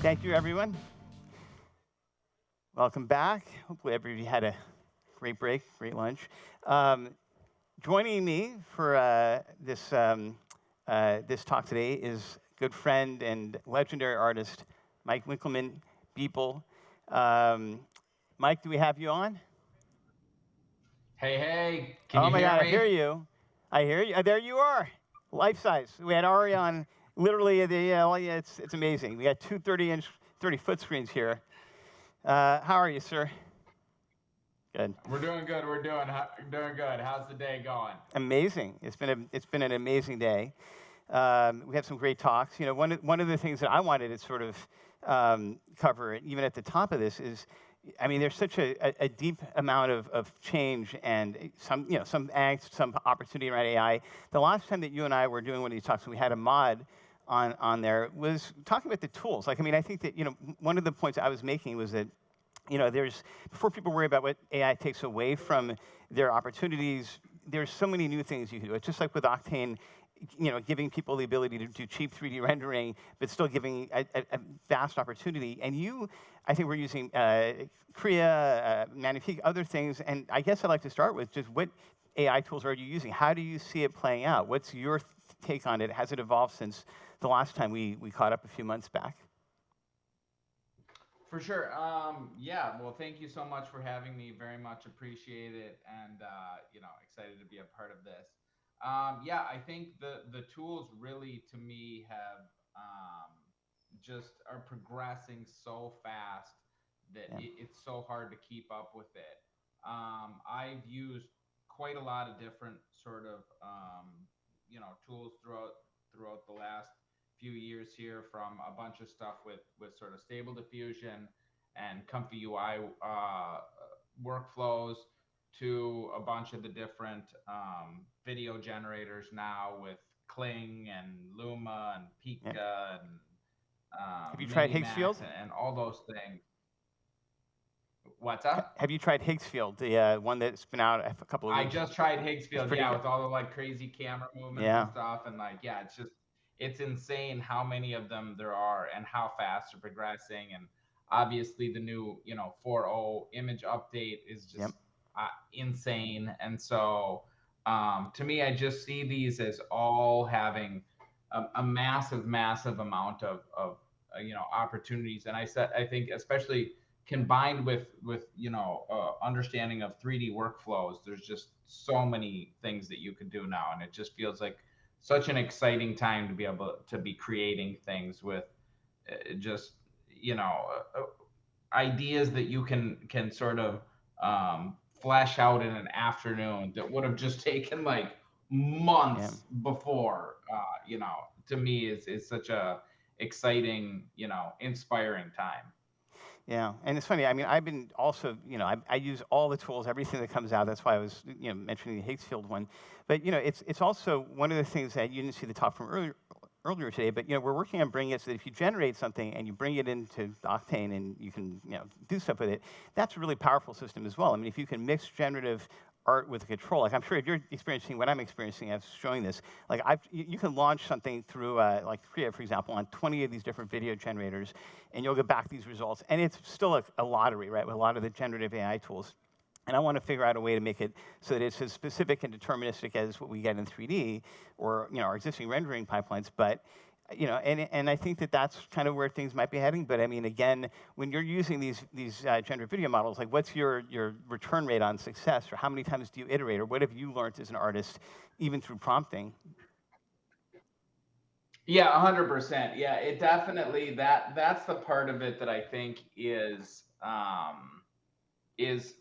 Thank you, everyone. Welcome back. Hopefully, everybody had a great break, great lunch. Um, Joining me for this talk today is good friend and legendary artist Mike Winkelmann, Beeple. Um, Mike, do we have you on? Hey, hey, can Oh you my hear God, I hear me? you. I hear you. There you are, life size. We had Ari on. Literally, yeah, it's amazing. We got two 30-inch, 30-foot screens here. How are you, sir? Good. We're doing good. We're doing good. How's the day going? Amazing. It's been an amazing day. We had some great talks. You know, one of the things that I wanted to sort of cover, even at the top of this, is, I mean, there's such a deep amount of change and some angst, some opportunity around AI. The last time that you and I were doing one of these talks, we had a mod on there, was talking about the tools. Like, I mean, I think that, one of the points I was making was that, there's, before people worry about what AI takes away from their opportunities, there's so many new things you can do. It's just like with Octane, giving people the ability to do cheap 3D rendering, but still giving a vast opportunity. And I think we're using Kriya, Magnifique, other things. And I guess I'd like to start with just what AI tools are you using? How do you see it playing out? What's your take on it? Has it evolved since the last time we caught up a few months back? For sure. Yeah. Well, thank you so much for having me. Very much appreciate it, and excited to be a part of this. Yeah, I think the tools really, to me, have just are progressing so fast that Yeah. it's so hard to keep up with it. I've used quite a lot of different sort of tools throughout the last few years here, from a bunch of stuff with sort of stable diffusion and comfy UI workflows, to a bunch of the different video generators now with Kling and Luma and Yeah. Pika and Have you tried Minimax Higgsfield? and all those things. What's up? Have you tried Higgsfield, the one that's been out a couple of I weeks? just tried It's Higgsfield, pretty yeah, good. with all the like crazy camera movements and Yeah. stuff, and like, yeah, it's insane how many of them there are and how fast they're progressing. And obviously, the new 4.0 image update is Yep. just insane. And so, to me, I just see these as all having a massive, massive amount of opportunities. And I think especially combined with understanding of 3D workflows, there's just so many things that you could do now, and it just feels like such an exciting time to be able to be creating things with just you know ideas that you can sort of flesh out in an afternoon that would have just taken like Yeah. months before. To me is such a exciting, inspiring time. Yeah, and it's funny. I mean, I've been also, I use all the tools, everything that comes out. That's why I was, mentioning the Higgsfield one. But it's also one of the things that you didn't see the talk from earlier today. But we're working on bringing it so that if you generate something and you bring it into Octane and you can, do stuff with it, that's a really powerful system as well. I mean, if you can mix generative art with a control, like I'm sure if you're experiencing what I'm experiencing as showing this, like you can launch something through like Kriya, for example, on 20 of these different video generators, and you'll get back these results. And it's still a lottery, right, with a lot of the generative AI tools. And I want to figure out a way to make it so that it's as specific and deterministic as what we get in 3D or our existing rendering pipelines. But and I think that that's kind of where things might be heading. But I mean, again, when you're using these generative video models, like what's your return rate on success, or how many times do you iterate, or what have you learned as an artist, even through prompting? Yeah, 100%. Yeah, it definitely, that's the part of it that I think is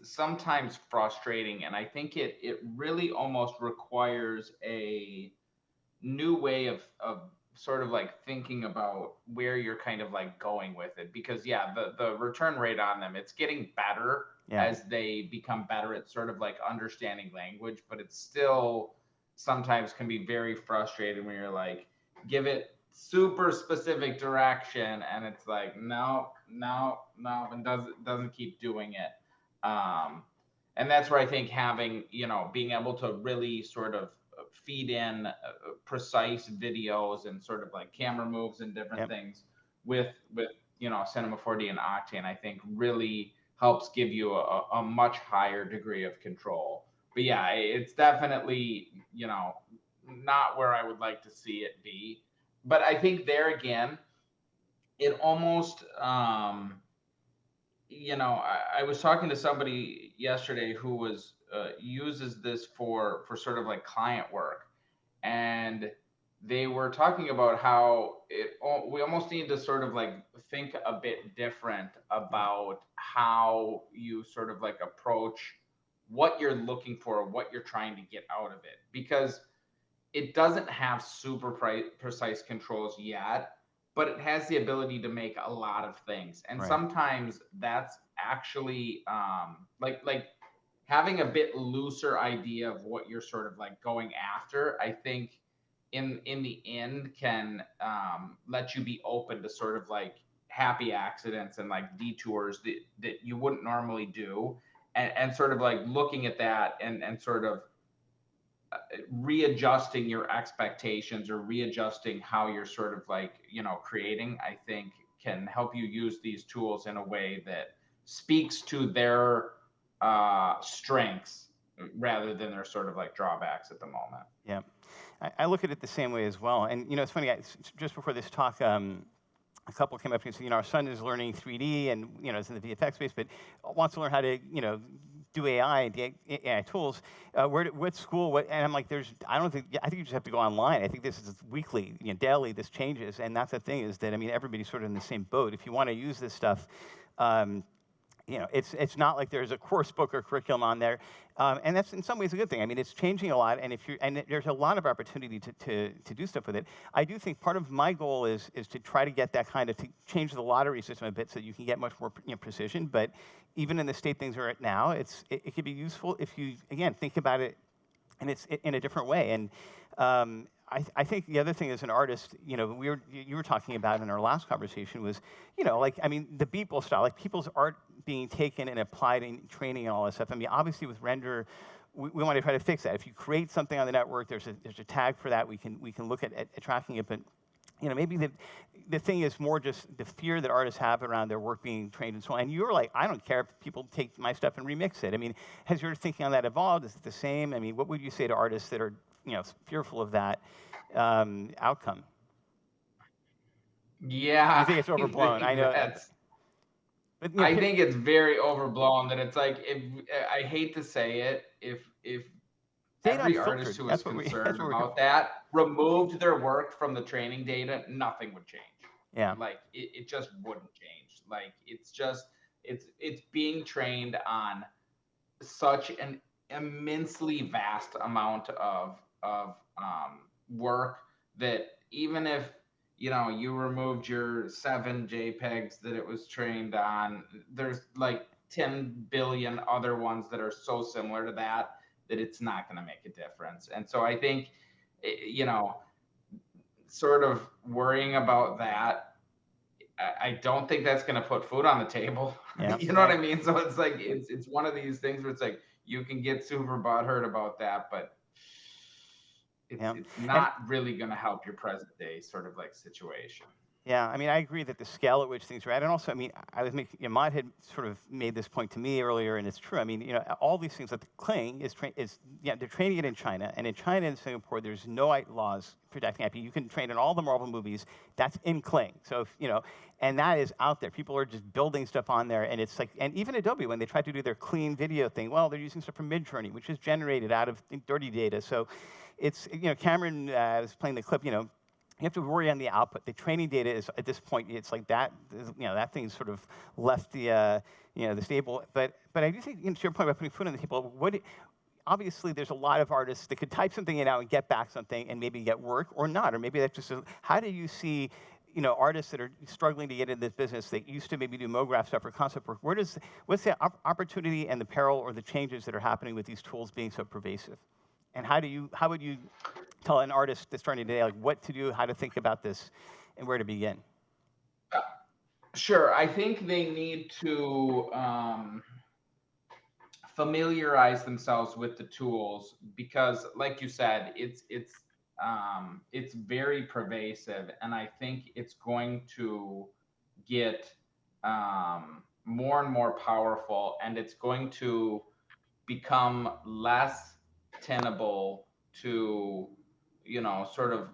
sometimes frustrating, and I think it really almost requires a new way of sort of like thinking about where you're kind of like going with it. Because yeah, the return rate on them, it's getting better Yeah. as they become better at sort of like understanding language, but it's still sometimes can be very frustrating when you're like, give it super specific direction, and it's like, no, no, no, and doesn't keep doing it. And that's where I think having, being able to really sort of feed in precise videos and sort of like camera moves and different Yep. things with Cinema 4D and Octane, I think really helps give you a much higher degree of control. But yeah, it's definitely, not where I would like to see it be. But I think there again, it almost, I was talking to somebody yesterday who was uses this for sort of like client work, and they were talking about how we almost need to sort of like think a bit different Yeah. about how you sort of like approach what you're looking for, what you're trying to get out of it, because it doesn't have super precise controls yet, but it has the ability to make a lot of things. And Right. sometimes that's actually like having a bit looser idea of what you're sort of like going after. I think in the end can let you be open to sort of like happy accidents and like detours that you wouldn't normally do, and sort of like looking at that and sort of readjusting your expectations or readjusting how you're sort of like creating, I think can help you use these tools in a way that speaks to their strengths rather than their sort of like drawbacks at the moment. Yeah. I look at it the same way as well. And it's funny. Just before this talk, a couple came up to me and said, our son is learning 3D and is in the VFX space, but wants to learn how to do AI, the AI tools. What school? And I'm like, I don't think. I think you just have to go online. I think this is weekly, daily. This changes, and that's the thing is that everybody's sort of in the same boat. If you want to use this stuff. It's not like there's a course book or curriculum on there, and that's in some ways a good thing. It's changing a lot, and there's a lot of opportunity to do stuff with it. I do think part of my goal is to try to get that kind of to change the lottery system a bit so that you can get much more precision. But even in the state things are at now, it could be useful if you again think about it and it's in a different way. And I think the other thing as an artist, you were talking about in our last conversation was, the Beeple style, like people's art being taken and applied in training and all that stuff. Obviously with render, we want to try to fix that. If you create something on the network, there's a tag for that. We can look at tracking it, but maybe the thing is more just the fear that artists have around their work being trained and so on. And you're like, I don't care if people take my stuff and remix it. Has your thinking on that evolved? Is it the same? What would you say to artists that are, fearful of that outcome? Do you Yeah, think it's I overblown? I think know, that's but I think it's very overblown that it's like, if I hate to say it, if say it every artist unfiltered. who is That's what we. That's concerned what we're here about for. that removed their work from the training data, nothing would change. Yeah. Like it just wouldn't change. Like it's being trained on such an immensely vast amount of work that even if you removed your 7 JPEGs that it was trained on, there's like 10 billion other ones that are so similar to that it's not going to make a difference. And so I think sort of worrying about that, I don't think that's going to put food on the table. Yeah. You know what I mean? So it's like it's one of these things where it's like you can get super butthurt about that, but Yeah. it's And not really going to help your present day sort of like situation. yeah, I agree that the scale at which things are at, and also, I was making, Matt had sort of made this point to me earlier, and it's true. All these things like the Kling they're training it in China, and in China and Singapore, there's no laws protecting IP. You can train in all the Marvel movies. That's in Kling. So and that is out there. People are just building stuff on there, and it's like, and even Adobe when they tried to do their clean video thing, well, they're using stuff from Midjourney, which is generated out of dirty data. So it's Cameron was playing the clip, you have to worry on the output. The training data is at this point, it's like that. That thing's sort of left the the stable. But I do think, to your point about putting food on the table, obviously there's a lot of artists that could type something in now and get back something and maybe get work or not, or maybe that's just how do you see artists that are struggling to get in this business that used to maybe do MoGraph stuff or concept work? What's the opportunity and the peril or the changes that are happening with these tools being so pervasive? And how would you tell an artist that's starting today like what to do, how to think about this, and where to begin? Sure, I think they need to familiarize themselves with the tools because, like you said, it's very pervasive, and I think it's going to get more and more powerful, and it's going to become less tenable to, sort of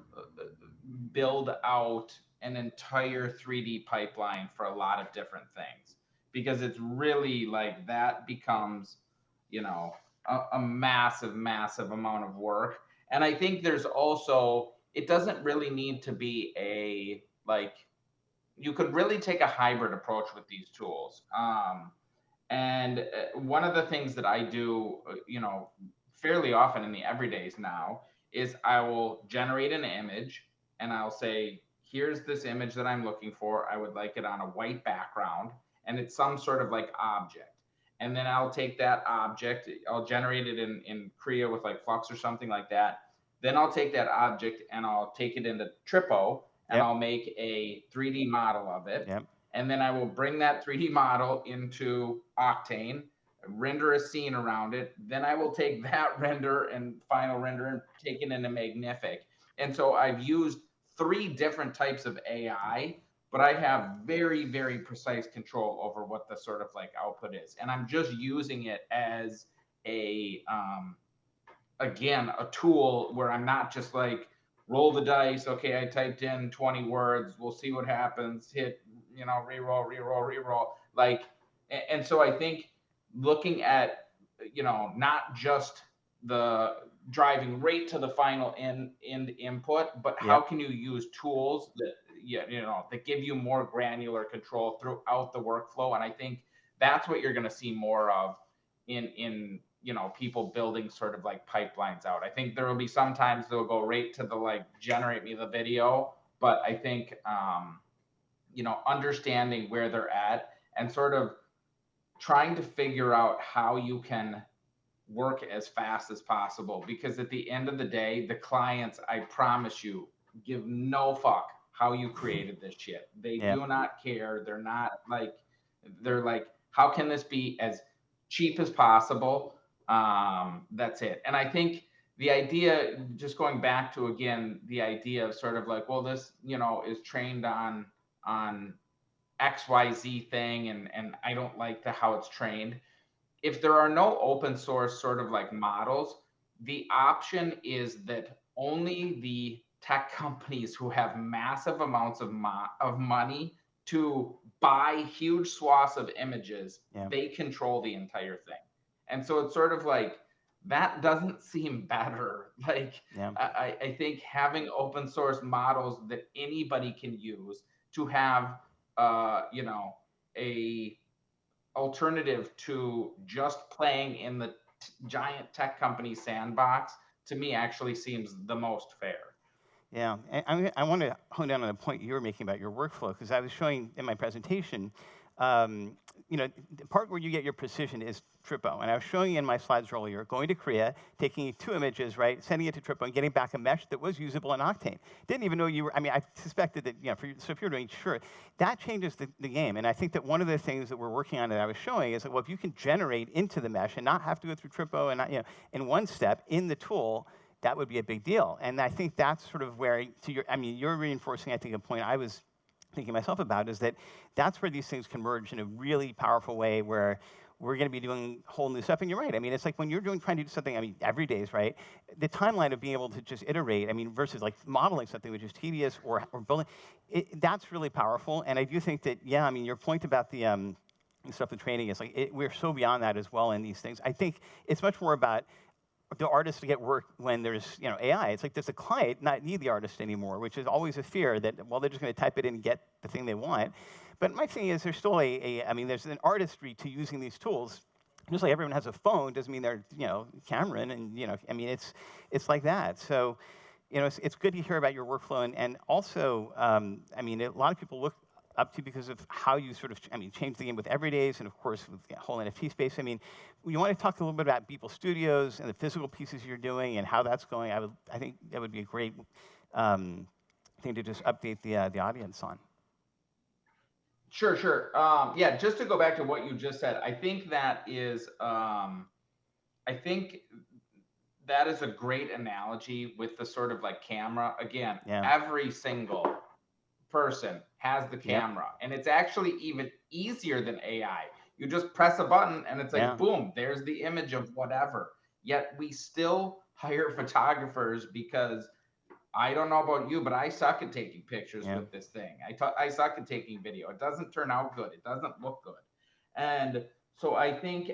build out an entire 3D pipeline for a lot of different things, because it's really like that becomes, you know, a massive, massive amount of work. And I think there's also, it doesn't really need to be a like, you could really take a hybrid approach with these tools. And one of the things that I do, fairly often in the everydays now, is I will generate an image and I'll say, here's this image that I'm looking for. I would like it on a white background, and it's some sort of like object. And then I'll take that object, I'll generate it in Creo with like Flux or something like that. Then I'll take that object and I'll take it into Tripo and Yep. I'll make a 3D model of it, Yep. and then I will bring that 3D model into Octane, render a scene around it. Then I will take that render and final render and take it into Magnific. And so I've used three different types of AI, but I have very, very precise control over what the sort of like output is. And I'm just using it as a, again, a tool where I'm not just like, roll the dice. Okay, I typed in 20 words. We'll see what happens. Hit, reroll, reroll, reroll. Like, and so I think looking at, not just the driving rate to the final end input, but how Yep. can you use tools that, that give you more granular control throughout the workflow? And I think that's what you're going to see more of in people building sort of like pipelines out. I think there will be sometimes they'll go right to the like generate me the video, but I think understanding where they're at and sort of trying to figure out how you can work as fast as possible, because at the end of the day, the clients, I promise you, give no fuck how you created this shit. They Yep. do not care. They're like, how can this be as cheap as possible? That's it. And I think the idea, just going back to again the idea of sort of like, well, this is trained on XYZ thing, and I don't like how it's trained. If there are no open source sort of like models, the option is that only the tech companies who have massive amounts of money to buy huge swaths of images, Yep. they control the entire thing. And so it's sort of like, that doesn't seem better. Like, Yep. I think having open source models that anybody can use to have, a alternative to just playing in the giant tech company sandbox, to me actually seems the most fair. Yeah, and I want to hone down on a point you were making about your workflow, because I was showing in my presentation, the part where you get your precision is Tripo. And I was showing you in my slides earlier, going to Korea, taking 2 images, right, sending it to Tripo, and getting back a mesh that was usable in Octane. Didn't even know you were, I mean, I suspected that, so if you're doing, sure, that changes the game. And I think that one of the things that we're working on that I was showing is that, well, if you can generate into the mesh and not have to go through Tripo and not, in one step in the tool, that would be a big deal. And I think that's sort of where, you're reinforcing, I think, a point I was thinking myself about, is that that's where these things converge in a really powerful way, where we're going to be doing whole new stuff. And you're right. I mean, it's like when you're trying to do something, every day is right. The timeline of being able to just iterate, versus like modeling something which is tedious or building, that's really powerful. And I do think that, your point about the stuff, the training, is like, we're so beyond that as well in these things. I think it's much more about the artist to get work when there's AI. It's like, does the client not need the artist anymore, which is always a fear that, well, they're just going to type it in and get the thing they want. But my thing is, there's still there's an artistry to using these tools. Just like everyone has a phone doesn't mean they're Cameron, and it's like that. So it's good to hear about your workflow, and also a lot of people look up to because of how you sort of change the game with Everydays, and of course with the whole NFT space. You want to talk a little bit about Beeple Studios and the physical pieces you're doing and how that's going. I think that would be a great thing to just update the audience on. Sure, sure. Yeah, just to go back to what you just said, I think that is, a great analogy with the sort of like camera. Again, Yeah. every single person has the Yep. camera, and it's actually even easier than AI. You just press a button and it's like Yeah. boom, there's the image of whatever. Yet we still hire photographers because I don't know about you, but I suck at taking pictures Yeah. with this thing. I suck at taking video. It doesn't turn out good. It doesn't look good. And so I think,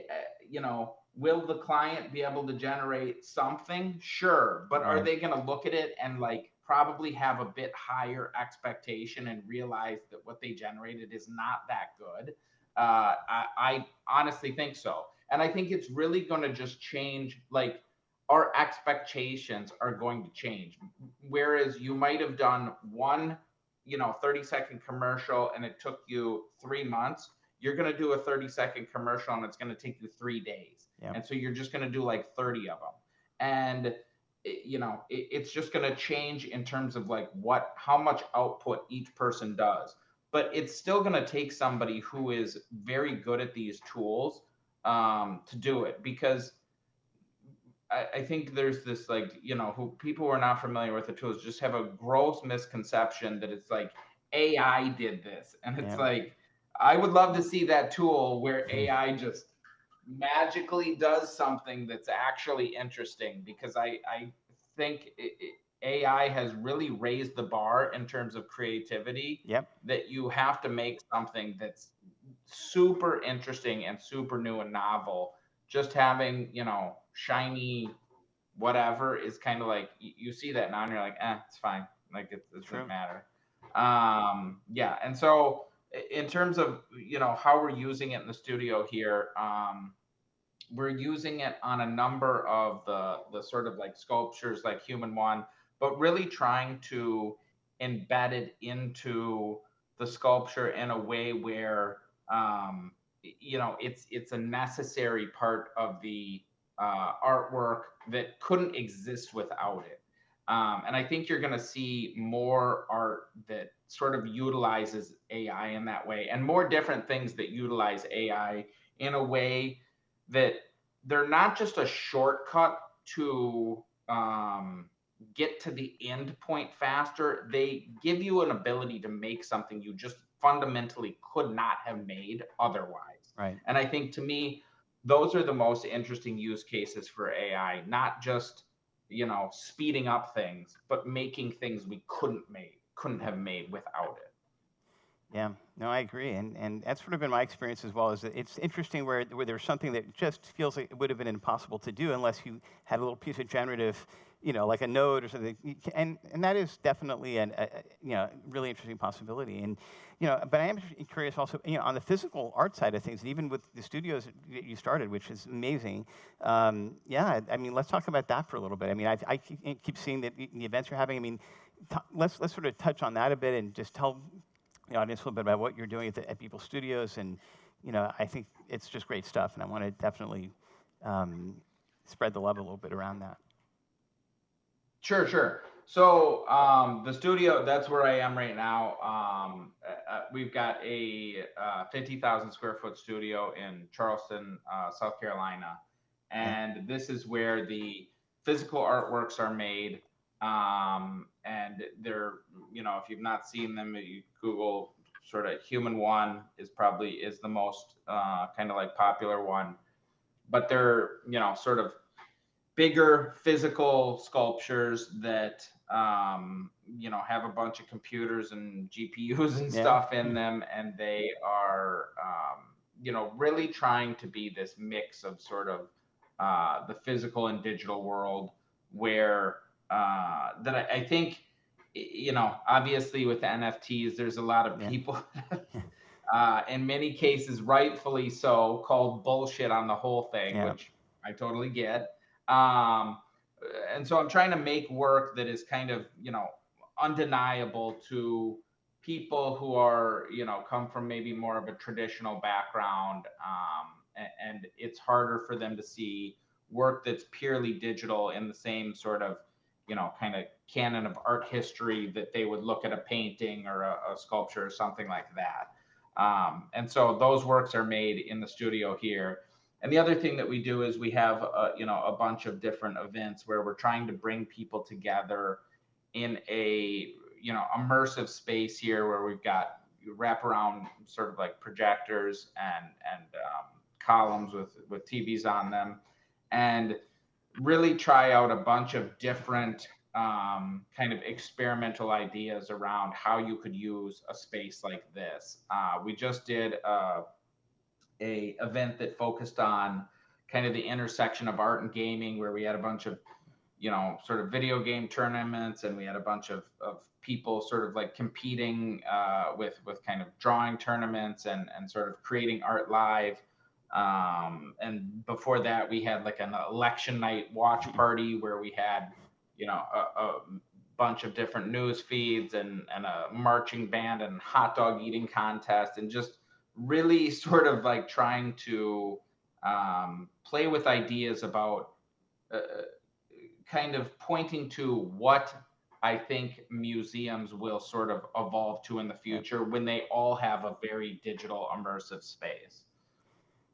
will the client be able to generate something? Sure. But are Right. they going to look at it and like probably have a bit higher expectation and realize that what they generated is not that good? I honestly think so. And I think it's really going to just change, like, our expectations are going to change. Whereas you might have done one, 30-second commercial and it took you 3 months, you're going to do a 30-second commercial and it's going to take you 3 days. Yep. And so you're just going to do like 30 of them. And, it's just going to change in terms of like how much output each person does. But it's still going to take somebody who is very good at these tools to do it, because I think there's this, like, who people who are not familiar with the tools just have a gross misconception that it's like AI did this. And it's Yeah. like, I would love to see that tool where AI just magically does something that's actually interesting, because I think AI has really raised the bar in terms of creativity, Yep. that you have to make something that's super interesting and super new and novel. Just having, shiny whatever is kind of like, you see that now and you're like, it's fine. Like it doesn't True. matter. Yeah. And so in terms of, how we're using it in the studio here, we're using it on a number of the sort of like sculptures like Human One, but really trying to embed it into the sculpture in a way where, it's a necessary part of the artwork that couldn't exist without it. And I think you're going to see more art that sort of utilizes AI in that way, and more different things that utilize AI in a way that they're not just a shortcut to get to the end point faster. They give you an ability to make something you just fundamentally could not have made otherwise. Right. And I think, to me, those are the most interesting use cases for AI, not just, speeding up things, but making things we couldn't Yep. have made without it. Yeah, no, I agree, and that's sort of been my experience as well. Is that it's interesting where there's something that just feels like it would have been impossible to do unless you had a little piece of generative, like a node or something. And that is definitely really interesting possibility. And but I am curious also, on the physical art side of things, and even with the studios that you started, which is amazing. Yeah, I mean, let's talk about that for a little bit. I mean, I keep seeing that the events you're having. I mean, let's sort of touch on that a bit and just tell the audience a little bit about what you're doing at Beeple Studios. And I think it's just great stuff, and I want to definitely spread the love a little bit around that. Sure, sure. So the studio, that's where I am right now. We've got a 50,000 square foot studio in Charleston, South Carolina. Okay. And this is where the physical artworks are made. And they're, if you've not seen them, you Google sort of Human One is the most kind of like popular one. But they're, sort of bigger physical sculptures that have a bunch of computers and GPUs and Yeah. stuff in them, and they are really trying to be this mix of sort of the physical and digital world, where that I think, obviously with the NFTs, there's a lot of Yeah. people in many cases, rightfully so, called bullshit on the whole thing, Yeah. which I totally get. Um, and so I'm trying to make work that is kind of, undeniable to people who are, come from maybe more of a traditional background. And it's harder for them to see work that's purely digital in the same sort of, kind of canon of art history that they would look at a painting or a sculpture or something like that. And so those works are made in the studio here. And the other thing that we do is we have a bunch of different events where we're trying to bring people together in a immersive space here where we've got wraparound sort of like projectors and columns with TVs on them, and really try out a bunch of different kind of experimental ideas around how you could use a space like this. We just did a event that focused on kind of the intersection of art and gaming, where we had a bunch of sort of video game tournaments, and we had a bunch of people sort of like competing with kind of drawing tournaments and sort of creating art live. And before that, we had like an election night watch party where we had, a bunch of different news feeds and a marching band and hot dog eating contest, and just really sort of like trying to play with ideas about uh, kind of pointing to what I think museums will sort of evolve to in the Yeah. future when they all have a very digital immersive space.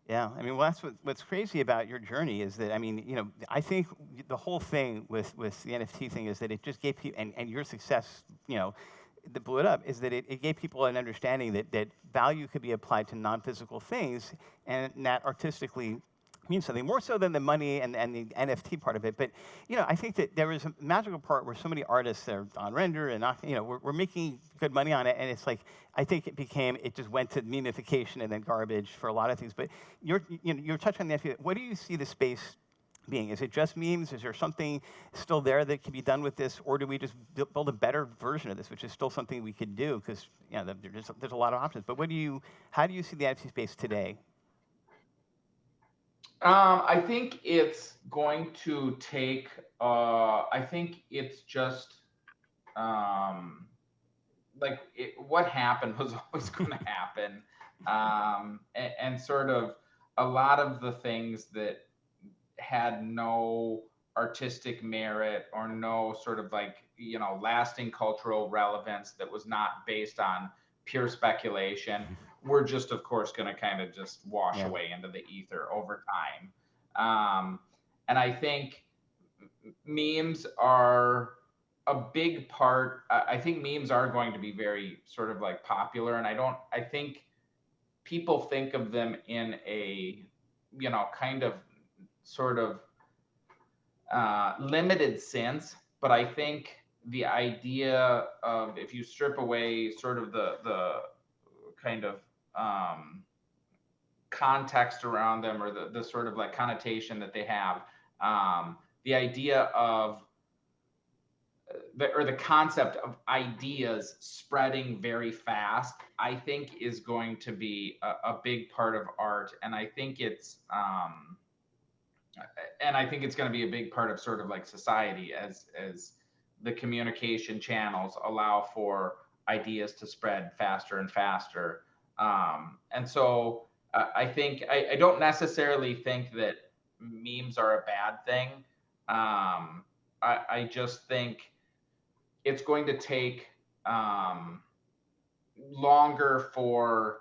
Yeah, I mean, well, that's what's crazy about your journey is that, I mean, I think the whole thing with the NFT thing is that it just gave people, and your success, that blew it up, is that it gave people an understanding that value could be applied to non-physical things, and that artistically means something more so than the money and the NFT part of it. But I think that there was a magical part where so many artists that are on Render and we're making good money on it, and it's like I think it just went to memification and then garbage for a lot of things. But you're touching on the NFT. What do you see the space being? Is it just memes? Is there something still there that can be done with this, or do we just build a better version of this, which is still something we could do? Because there's a lot of options. But how do you see the NFT space today? I think it's going to take. I think it's just um, what happened was always going to happen, and sort of a lot of the things that had no artistic merit or no sort of like lasting cultural relevance that was not based on pure speculation, we're just of course going to kind of just wash Yeah. away into the ether over time. And I think memes are a big part. I think memes are going to be very sort of like popular, and I think people think of them in a kind of sort of limited sense. But I think the idea of, if you strip away sort of the kind of um, context around them, or the sort of like connotation that they have, the idea of the concept of ideas spreading very fast, I think is going to be a big part of art, and I think it's going to be a big part of sort of like society, as the communication channels allow for ideas to spread faster and faster. And so I think I don't necessarily think that memes are a bad thing. I just think it's going to take um, longer for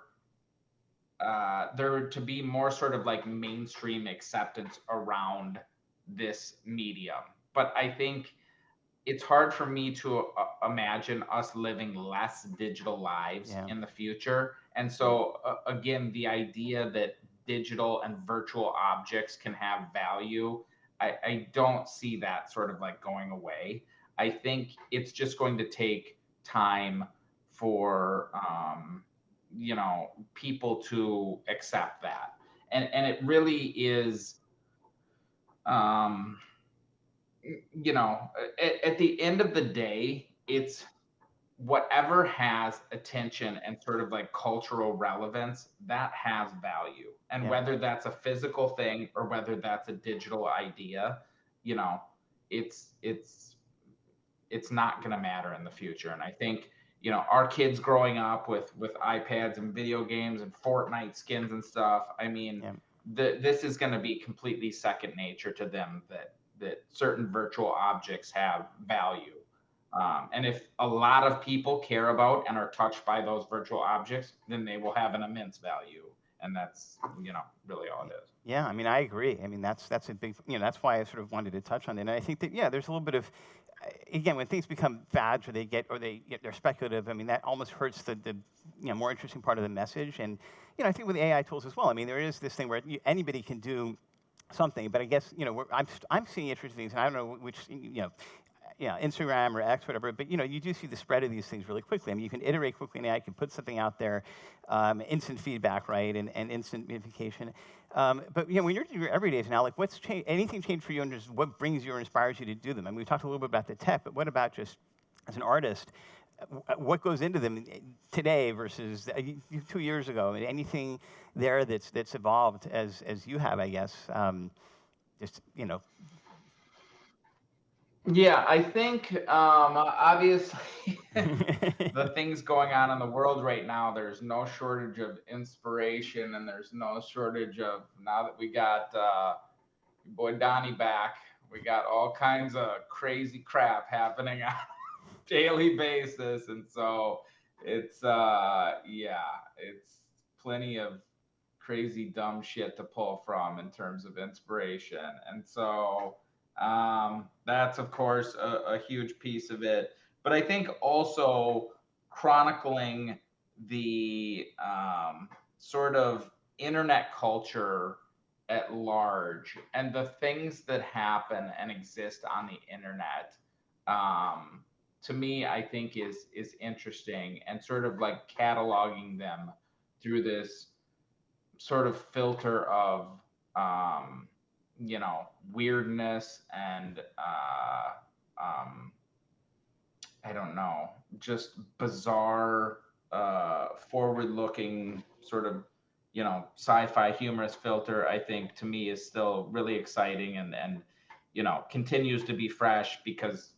there to be more sort of like mainstream acceptance around this medium. But I think it's hard for me to imagine us living less digital lives Yeah. in the future. And so, again, the idea that digital and virtual objects can have value, I don't see that sort of like going away. I think it's just going to take time for people to accept that, and it really is um, at the end of the day, it's whatever has attention and sort of like cultural relevance that has value. And Yeah. whether that's a physical thing or whether that's a digital idea, you know, it's it's not going to matter in the future. And I think our kids growing up with iPads and video games and Fortnite skins and stuff. I mean, Yeah. this is going to be completely second nature to them, that certain virtual objects have value. And if a lot of people care about and are touched by those virtual objects, then they will have an immense value. And that's really all it is. Yeah, I mean, I agree. I mean, that's a big, that's why I sort of wanted to touch on it. And I think that, yeah, there's a little bit of, again, when things become fads or they're speculative, I mean, that almost hurts the more interesting part of the message. And I think with AI tools as well. I mean, there is this thing where anybody can do something, but I guess I'm seeing interesting things, and I don't know which Instagram or X, whatever. But you do see the spread of these things really quickly. I mean, you can iterate quickly, and AI can put something out there, instant feedback, right, and instant notification. But when you're doing your everydays now, like what's changed? Anything changed for you, and just what brings you or inspires you to do them? I mean, we talked a little bit about the tech, but what about just as an artist? What goes into them today versus 2 years ago? I mean, anything there that's evolved as you have, I guess. Just Yeah, I think obviously the things going on in the world right now, there's no shortage of inspiration, and there's no shortage of, now that we got your boy Donnie back, we got all kinds of crazy crap happening on a daily basis. And so it's it's plenty of crazy dumb shit to pull from in terms of inspiration. And so that's of course a huge piece of it. But I think also chronicling the sort of internet culture at large and the things that happen and exist on the internet, um, to me, I think is interesting, and sort of like cataloging them through this sort of filter of um, weirdness and I don't know, just bizarre, forward-looking sort of sci-fi humorous filter. I think to me is still really exciting, and continues to be fresh, because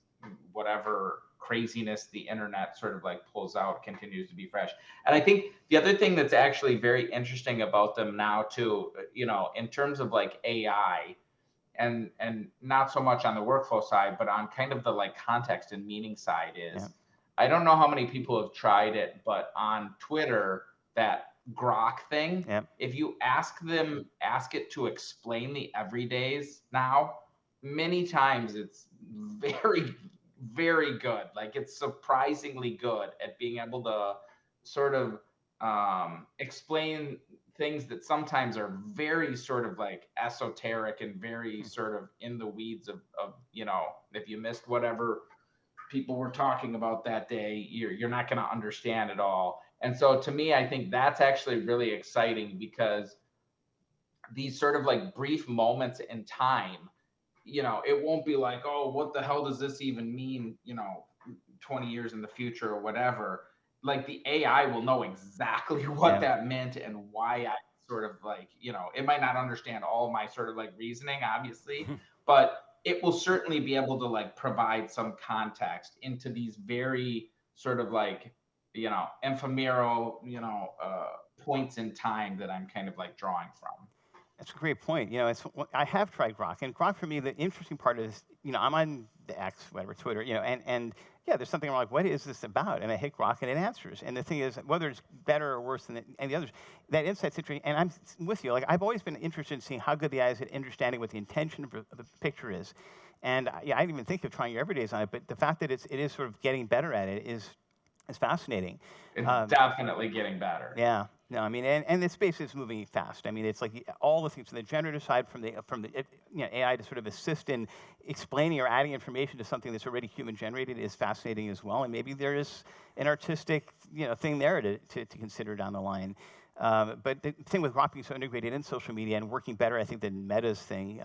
whatever craziness the internet sort of like pulls out continues to be fresh. And I think the other thing that's actually very interesting about them now too, in terms of like AI, and not so much on the workflow side, but on kind of the like context and meaning side, yeah, is I don't know how many people have tried it, but on Twitter, that grok thing, yeah. if you ask it to explain the everydays now, many times it's very, very good. Like, it's surprisingly good at being able to sort of explain things that sometimes are very sort of like esoteric and very sort of in the weeds of if you missed whatever people were talking about that day, you're not going to understand it all. And so to me, I think that's actually really exciting, because these sort of like brief moments in time, it won't be like, oh, what the hell does this even mean, 20 years in the future or whatever. Like, the AI will know exactly what Yeah. that meant and why I sort of like, it might not understand all my sort of like reasoning, obviously, but it will certainly be able to like provide some context into these very sort of like, ephemeral, points in time that I'm kind of like drawing from. That's a great point. I have tried Grok, and Grok for me, the interesting part is, I'm on the X, whatever, Twitter, and yeah, there's something I'm like, what is this about? And I hit Grok, and it answers. And the thing is, whether it's better or worse than any of the others, that insight's interesting. And I'm with you. Like, I've always been interested in seeing how good the AI is at understanding what the intention of the picture is. And yeah, I didn't even think of trying your everydays on it, but the fact that it is sort of getting better at it is fascinating. It's Um, definitely getting better. yeah. No, I mean, and the space is moving fast. I mean, it's like all the things from the generative side, from the AI to sort of assist in explaining or adding information to something that's already human generated is fascinating as well. And maybe there is an artistic thing there to consider down the line. But the thing with Rock being so integrated in social media and working better, I think, than Meta's thing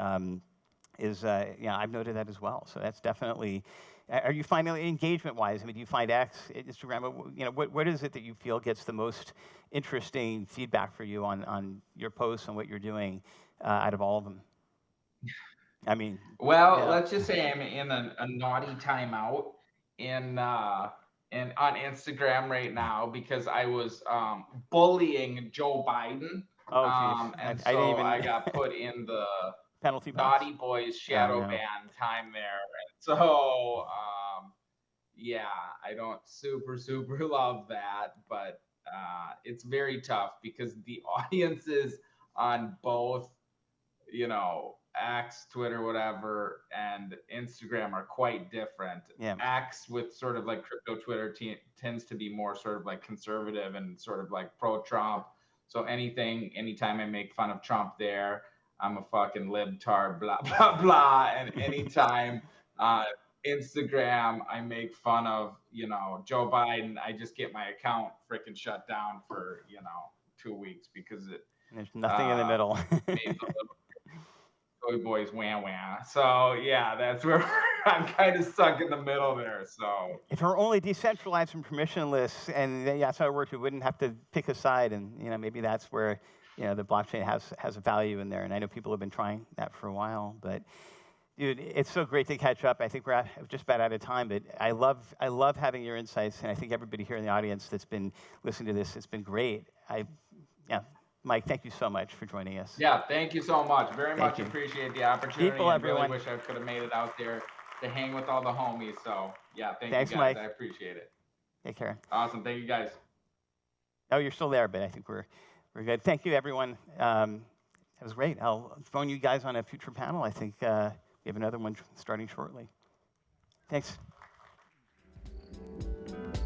is I've noted that as well. So that's definitely. Are you finding engagement-wise? I mean, do you find X, Instagram? What is it that you feel gets the most interesting feedback for you on your posts and what you're doing out of all of them? I mean, Well, yeah. let's just say I'm in a naughty timeout in on Instagram right now, because I was bullying Joe Biden, Oh, geez. and I didn't so I even got put in the penalty box. naughty boys Oh shadow no. ban time there. And so yeah, I don't super love that, but it's very tough because the audiences on both, X, Twitter, whatever, and Instagram are quite different. Yeah. X with sort of like crypto Twitter tends to be more sort of like conservative and sort of like pro-Trump. So anytime I make fun of Trump there, I'm a fucking libtard, blah, blah, blah. And anytime Instagram, I make fun of, Joe Biden, I just get my account freaking shut down for, 2 weeks because it There's nothing in the middle. made the little Toy Boys wah wah. So yeah, that's where I'm kind of stuck in the middle there. So If it were only decentralized and permissionless, and that's how it worked, we wouldn't have to pick a side, and maybe that's where the blockchain has a value in there. And I know people have been trying that for a while, but dude, it's so great to catch up. I think we're just about out of time, but I love having your insights, and I think everybody here in the audience that's been listening to this, it's been great. Yeah, Mike, thank you so much for joining us. yeah, thank you so much. Very Thank much you. appreciate the opportunity. People, and everyone. really wish I could have made it out there to hang with all the homies. So yeah, Thanks, you guys. Mike. I appreciate it. Take care. Awesome. Thank you guys. Oh, you're still there, but I think we're good. Thank you, everyone. That was great. I'll join you guys on a future panel. I think we have another one starting shortly. Thanks.